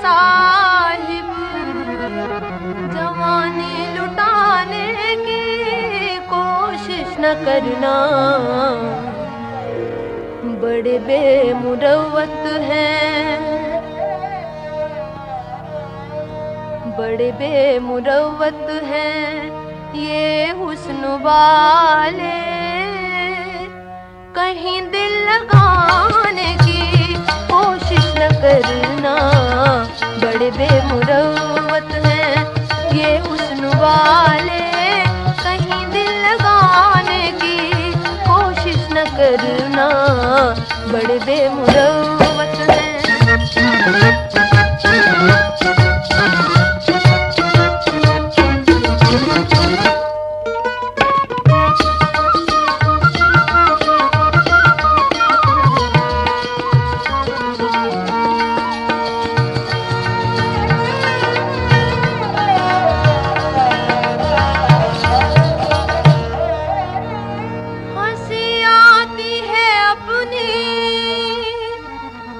साहिब, जवानी लुटाने की कोशिश न करना, बड़े बेमुरव्वत हैं, बड़े बेमुरव्वत हैं ये हुस्न वाले, कहीं दिल लगाने की कोशिश न करना, बड़े बेमुरव्वत हैं ये हुस्न वाले, कहीं दिल लगाने की कोशिश न करना, बड़े बेमुरव्वत हैं।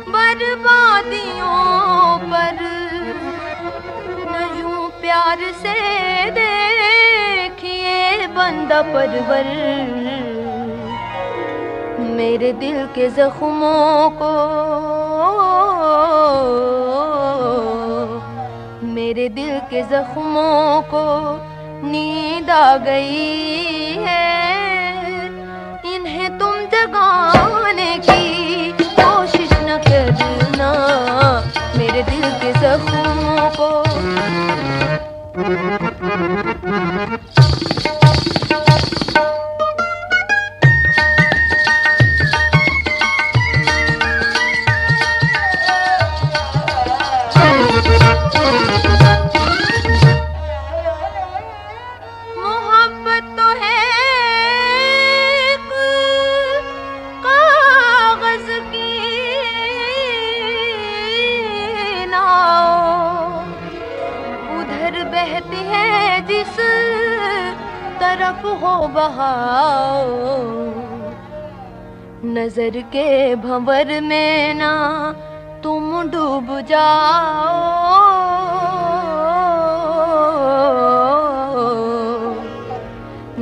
बर्बादियों पर न यूं प्यार से देखिए बंदा परवर, मेरे दिल के जख्मों को, मेरे दिल के जख्मों को नींद आ गई है, इन्हें तुम जगाने की कोशिश न करना, मेरे दिल के जख्मों को। मोहब्बत तो है कागज की नाव, उधर बहती है जिस तरफ हो बहाव, नजर के भंवर में ना तुम डूब जाओ,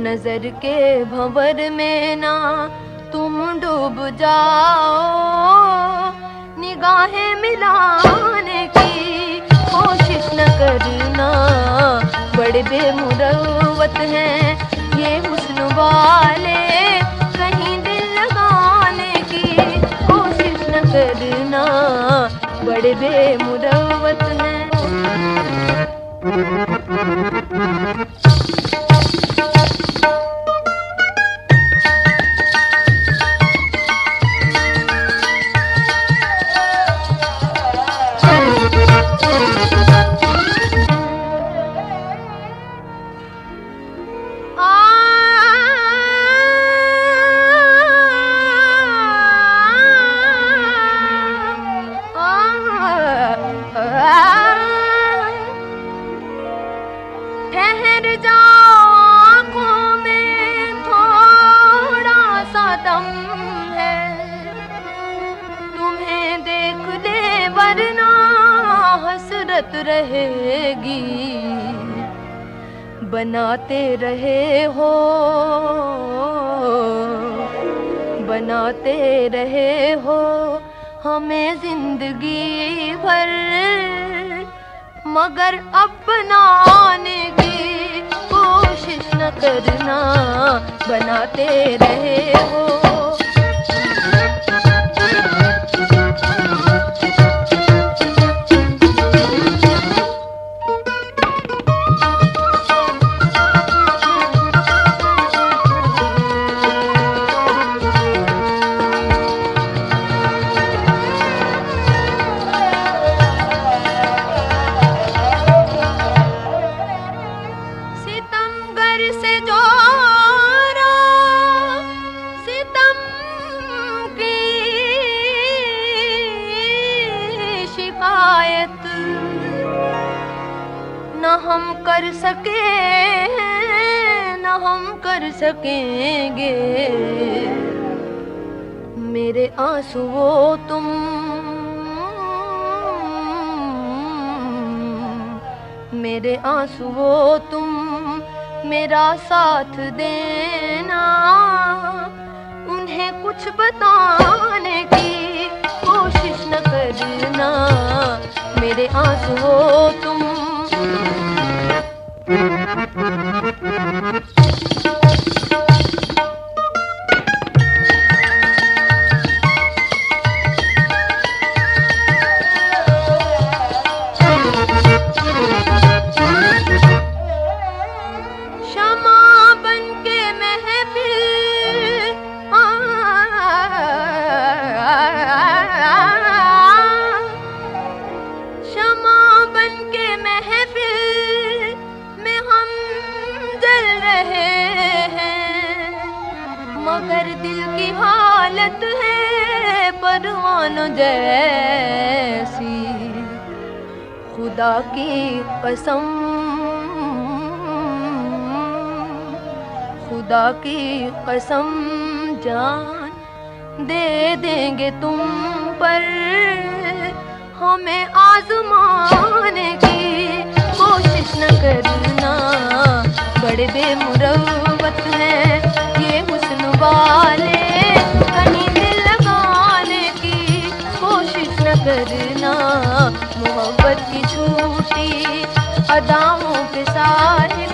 नजर के भंवर में ना तुम डूब जाओ, निगाहें मिलाने की कोशिश न करना, बड़े बेमुरव्वत हैं ये हुस्न वाले, कहीं दिल लगाने की कोशिश न करना, बड़े बेमुरव्वत हैं। ठहर जाओ आँखों में थोड़ा सा दम है, तुम्हें देख ले वरना हसरत रहेगी, बनाते रहे हो, बनाते रहे हो हमें जिंदगी भर, मगर अब बनाने की कोशिश न करना, बनाते रहे हो। से जोरा सितम की शिकायत न हम कर सके न हम कर सकेंगे, मेरे आंसुओं तुम मेरे आंसुओं तुम मेरा साथ देना, उन्हें कुछ बताने की कोशिश न करना। मेरे आंसुओं तुम मगर दिल की हालत है परवानों जैसी। खुदा की कसम, खुदा की कसम जान दे देंगे तुम पर, हमें आजमाने की कोशिश न करना। बड़े बेमुरवत हैं ये हुस्न वाले, कहीं दिल लगाने की कोशिश न करना। मोहब्बत की झूठी अदाओं पे सारे